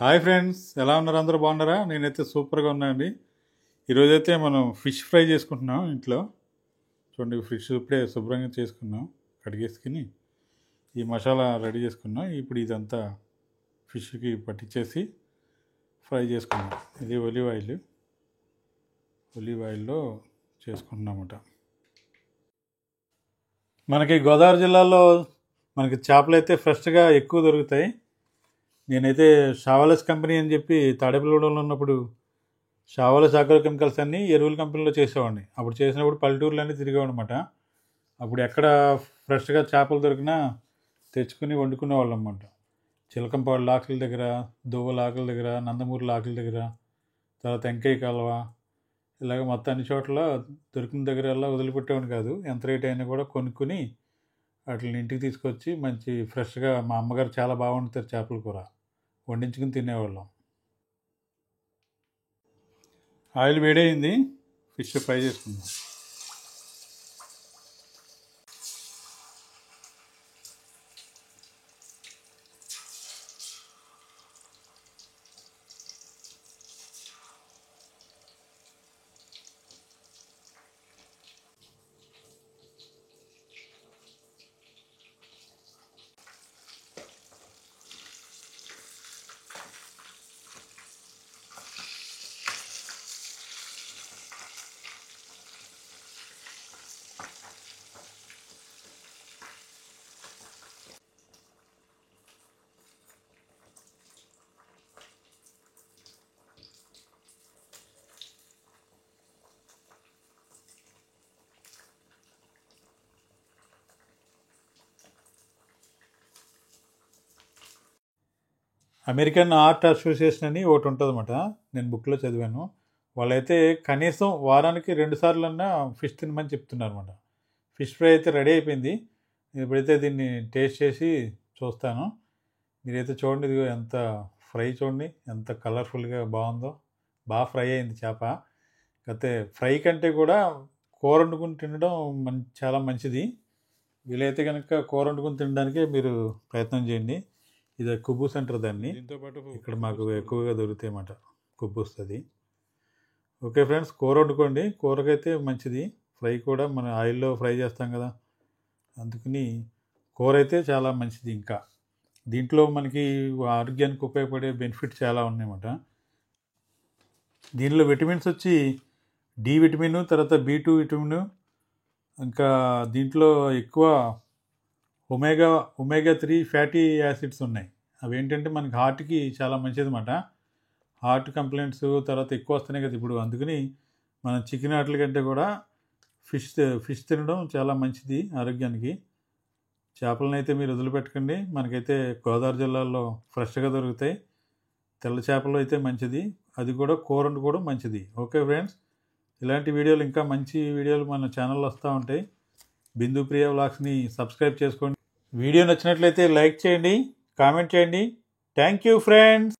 Hi friends, ఎలా ఉన్నారు? అందరూ బాగున్నారా? నేనైతే సూపర్గా ఉన్నానండి. ఈరోజైతే మనం ఫిష్ ఫ్రై చేసుకుంటున్నాం ఇంట్లో. చూడండి, ఫిష్ ఇప్పుడే శుభ్రంగా చేసుకున్నాం, కడిగేసుకుని ఈ మసాలా రెడీ చేసుకున్నాం. ఇప్పుడు ఇదంతా ఫిష్కి పట్టించేసి ఫ్రై చేసుకున్నాం. ఇది ఒలివ్ ఆయిల్లో చేసుకుంటున్నామట. మనకి గోదావరి జిల్లాలో మనకి చేపలు అయితే ఫ్రెష్గా ఎక్కువ దొరుకుతాయి. నేనైతే షావలస్ కంపెనీ అని చెప్పి తాడేపల్లిగూడెంలో ఉన్నప్పుడు షావలస్ అగ్రో కెమికల్స్ అన్నీ ఎరువుల కంపెనీలో చేసేవాడిని. అప్పుడు చేసినప్పుడు పల్లెటూరులన్నీ తిరిగేవాడనమాట. అప్పుడు ఎక్కడ ఫ్రెష్గా చేపలు దొరికినా తెచ్చుకుని వండుకునేవాళ్ళం అన్నమాట. చిలకంపాడు లాకుల దగ్గర, దువ్వ లాకుల దగ్గర, నందమూరి లాకుల దగ్గర, తర్వాత ఎంకయ్య కాలువ, ఇలాగ మొత్తం అన్ని చోట్ల దొరికిన దగ్గర ఎలా వదిలిపెట్టేవాడిని కాదు. ఎంత రేట్ అయినా కూడా కొనుక్కుని వాటిని ఇంటికి తీసుకొచ్చి మంచి ఫ్రెష్గా మా అమ్మగారు చాలా బాగా వండుతారు చేపల కూర, వండించుకుని తినేవాళ్ళం. ఆయిల్ వేడైంది, ఫిష్ ఫ్రై చేసుకుందాం. అమెరికన్ ఆర్ట్ అసోసియేషన్ అని ఒకటి ఉంటుంది అన్నమాట. నేను బుక్లో చదివాను. వాళ్ళైతే కనీసం వారానికి 2 సార్లన్నా ఫిష్ తినమని చెప్తున్నారు అనమాట. ఫిష్ ఫ్రై అయితే రెడీ అయిపోయింది. ఇప్పుడైతే దీన్ని టేస్ట్ చేసి చూస్తాను. మీరైతే చూడండి, ఇది ఎంత ఫ్రై చూడండి, ఎంత కలర్ఫుల్గా బాగుందో. బాగా ఫ్రై అయింది చేప. అయితే ఫ్రై కంటే కూడా కూర వండుకుని తినడం చాలా మంచిది. వీలైతే కనుక కూర వండుకుని తినడానికే మీరు ప్రయత్నం చేయండి. ఇది కుబ్బూస్ అంటారు దాన్ని. దీంతోపాటు ఇక్కడ మాకు ఎక్కువగా దొరుకుతాయి అన్నమాట కుబ్బూస్. అది ఓకే ఫ్రెండ్స్, కూర వండుకోండి. కూరకైతే మంచిది. ఫ్రై కూడా మన ఆయిల్లో ఫ్రై చేస్తాం కదా, అందుకని కూర అయితే చాలా మంచిది. ఇంకా దీంట్లో మనకి ఆరోగ్యానికి ఉపయోగపడే బెనిఫిట్స్ చాలా ఉన్నాయన్నమాట. దీనిలో విటమిన్స్ వచ్చి డి విటమిన్, తర్వాత B2 విటమిన్, ఇంకా దీంట్లో ఎక్కువ ఒమేగా 3 ఫ్యాటీ యాసిడ్స్ ఉన్నాయి. అవి ఏంటంటే మనకి హార్ట్కి చాలా మంచిది అన్నమాట. హార్ట్ కంప్లైంట్స్ తర్వాత ఎక్కువ వస్తున్నాయి కదా ఇప్పుడు, అందుకని మనం చికెన్ వాటి కంటే కూడా ఫిష్ తినడం చాలా మంచిది ఆరోగ్యానికి. చేపలను అయితే మీరు వదిలిపెట్టకండి. మనకైతే గోదావరి జిల్లాలో ఫ్రెష్గా దొరుకుతాయి. తెల్ల చేపలు అయితే మంచిది, అది కూడా కూర వండుకోవడం మంచిది. ఓకే ఫ్రెండ్స్, ఇలాంటి వీడియోలు ఇంకా మంచి వీడియోలు మన ఛానల్లో వస్తూ ఉంటాయి. బిందు ప్రియ వ్లాగ్స్ని సబ్స్క్రైబ్ చేసుకోండి. వీడియో నచ్చినట్లయితే లైక్ చేయండి, కామెంట్ చేయండి. Thank you friends.